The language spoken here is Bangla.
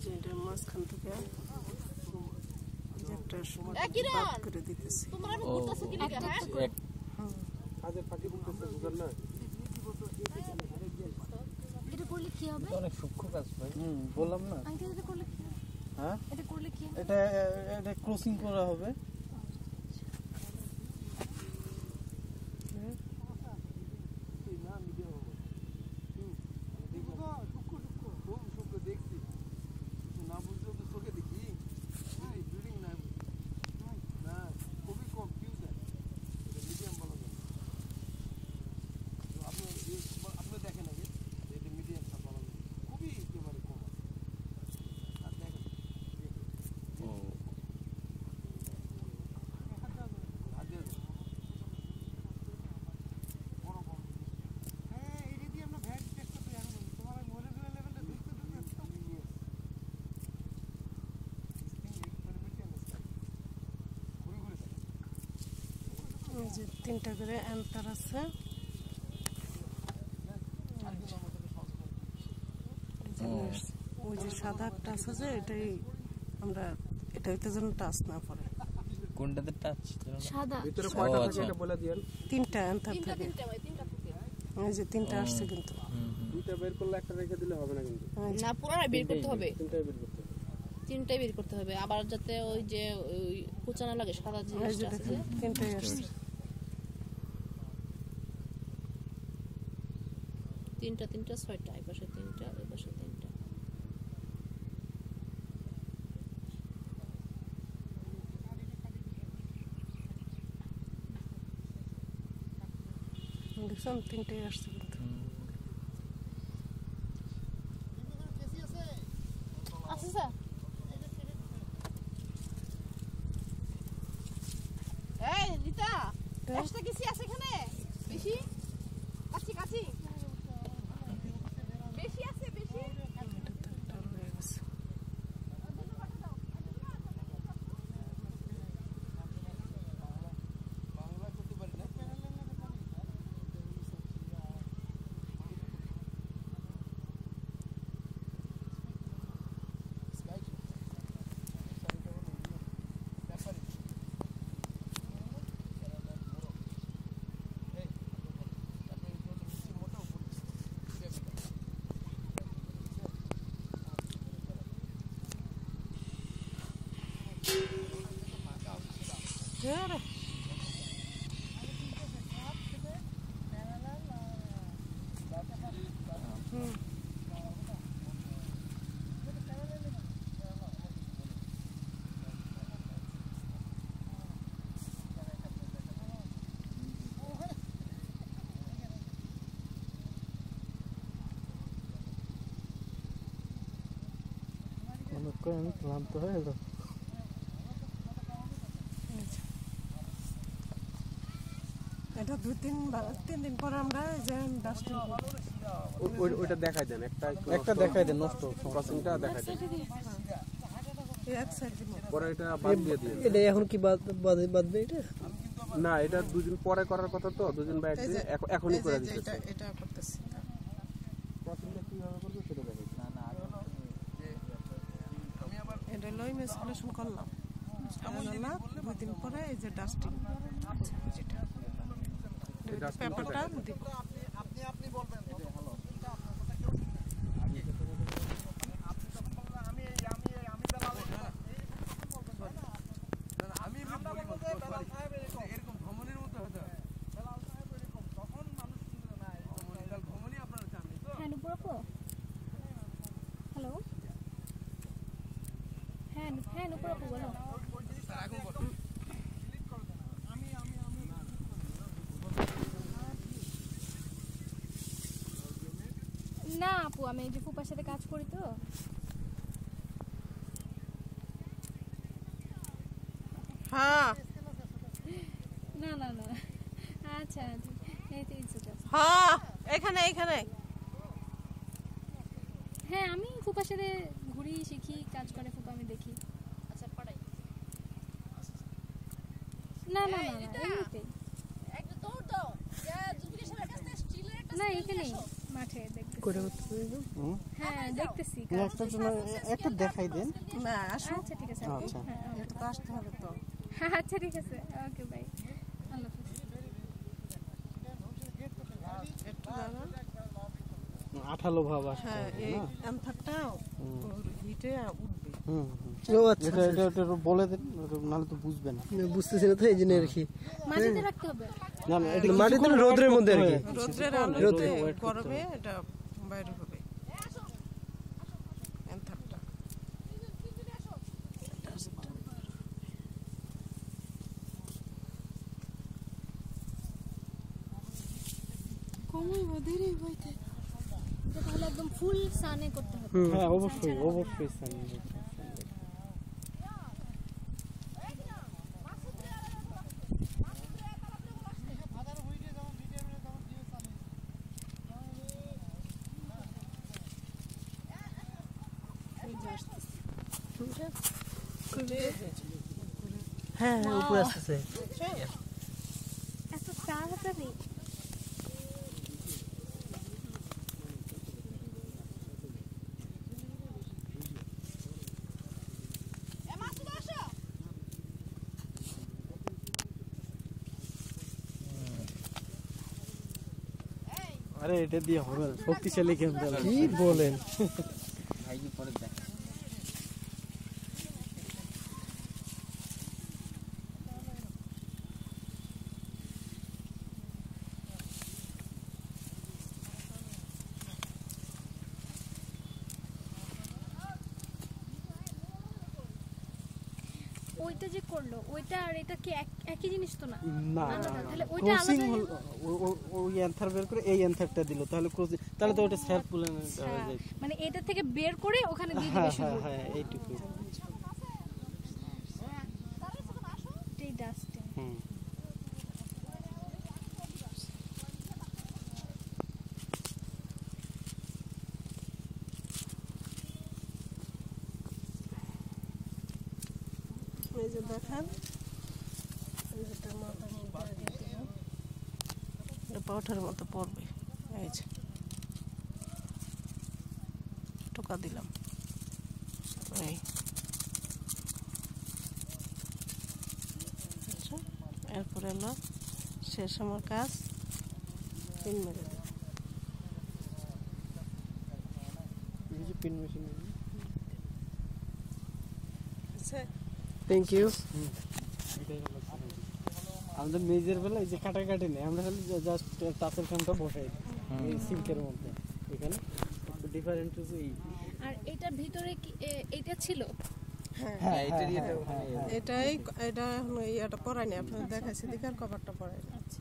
যেটা মাঝখান থেকে একটা বাদ করে দিতেছি। কাজের ফাঁকি বলতেছে বুঝার না এটা করলে কি হবে? অনেক সূক্ষ্ম কাজ ভাই। বললাম না আঙ্কেল এটা করলে কি? হ্যাঁ এটা করলে কি? এটা ক্রসিং করা হবে। দেখছি না বুঝলেও তো চোখে দেখি বিল্ডিং না না খুবই কম ফিউজ হয় মিডিয়াম বলা যায়। আপনি দেখেন আগে এটা মিডিয়ামটা বলা যায় খুবই একেবারে কম আর দেখেন যে 3টা করে অ্যাম্পার আছে, ওই যে সাদা একটা আছে যে এটাই আমরা এটা হইতে যেন টাচ না পড়ে। কোনটাতে টাচ? সাদা ভিতরে কয়টা থাকে এটা বলে দিয়েন। 3টা অ্যাম্পার থাকে। এই যে 3টা আসছে কিন্তু দুইটা বের করলে একটা রেখে দিলে হবে না কিন্তু না পুরোটা বের করতে হবে। তিনটাই বের করতে হবে। তিনটাই বের করতে হবে আবার যাতে ওই যে ওই কুচানো লাগে সাদা জিনিসটা আছে। 3টাই আসছে। তিনটা 6টা এই পাশে 3টা এই পাশে 3টা। দেখছেন 3টাই আসছে কিন্তু আছে স্যার। এই রিতা একটা কিছু আছে এখানে বেশি কাছি কাছি বেশি আছে বেশি ক্লান্ত হয়ে গেল। এটা 2-3 দিন পর আমরা যে ডাস্টিং ওইটা দেখাই দেন একটা দেখাই দেন নষ্ট ক্রসিংটা দেখাই দেন এক সাইড দিব পরে এটা বাদ দিয়ে দিন। এটা এখন কি বাদবে এটা? না এটা 2 দিন পরে করার কথা তো 2 দিন বা একদিন এখনই করে দিতে। এটা করতেছি ক্রসিংটা কিভাবে করব সেটা দেখাই। না না আমি আবার এটা লই ইনস্টলেশন করলাম না 2 দিন পরে এই যে ডাস্টিং যেটা পেপারটা দিব। আপনি বলবেন হ্যালো হ্যাঁ হ্যাঁ নুপুর আপু বলো। না আপু আমি এই যে ফুপার সাথে কাজ করি তো। হ্যাঁ না না না আচ্ছা এই তো ইচ্ছা। হ্যাঁ এখানে এখানে হ্যাঁ আমি ফুপার সাথে ঘুরি শিখি কাজ করে ফুপা আমি দেখি। আচ্ছা পড়াই না না না এমনিতেই একটা দৌড় দাও জুবিলের সাথে কাছে স্টিলের একটা না এখানেই মাঠে দেখতেছি। করে করতে হবে। হ্যাঁ দেখতেছি একটা দেখাই দেন। না আসো, আচ্ছা ঠিক আছে আচ্ছা এটা তো আসতে হবে তো। আচ্ছা ঠিক আছে ওকে বাই আল্লাহ হাফেজ। একটু দাঁড়ান। আঠালো ভাব আসছে হ্যাঁ, এই না? অ্যান্থারটা হিটে উঠবে। ও আচ্ছা এটা বলে দেন, নাহলে তো বুঝবে না। বুঝতেছি না তো এই জন্য আর কি। মাটিতে রাখতে হবে না না, এটা মাটিতে না, রোদ্রের মধ্যে আর কি। রোদ্রের আলোতে রোদে গরমে এটা বাইরে হবে অ্যান্থারটা। কমই বদেরই বইতে তাহলে একদম ফুল সানে করতে হবে। হ্যাঁ অবশ্যই অবশ্যই সানি। হ্যাঁ হ্যাঁ উপরে আসতেছে। এত তাড়াতাড়ি আরে এটা দিয়ে হবে না, শক্তিশালী ক্যামেরা। কি বলেন? ওইটা যে করলো ওইটা আর এটা কি একই জিনিস তো না? না না, না, না, না, তাহলে ওইটা ক্রসিং আলাদা হল ওই অ্যান্থার বের করে এই অ্যান্থারটা দিল, তাহলে ক্রসিং, তাহলে তো ওটা সেলফ পুলে হয়ে যায়। মানে এটা থেকে বের করে ওখানে দিয়ে হ্যাঁ দিবে হ্যাঁ শুধু হ্যাঁ এইটুকু। এই ডাস্টিং। হুম এই যে দেখেন, এই যেটা মাথার মধ্যে দিয়ে দিলাম, এটা পাউডারের মতো পড়বে। এই যে টোকা দিলাম, এই আচ্ছা, এরপরে হলো শেষ আমার কাজ, পিন মেরে দেব। এই যে পিন মেশিন। আচ্ছা, থ্যাংক ইউ। আমাদের মেজের বেলা এই যে কাটাকাটি নেই, আমরা খালি জাস্ট টাচের কামটা বসাই দিই এই সিঙ্কের মধ্যে। এখানে ডিফারেন্ট হচ্ছে এই। আর এটার ভিতরে কি এটা ছিল? হ্যাঁ হ্যাঁ এটা এখন এটা পরাইনি, আপনাদের দেখাচ্ছি, দেখার কভারটা পরাইনি। আচ্ছা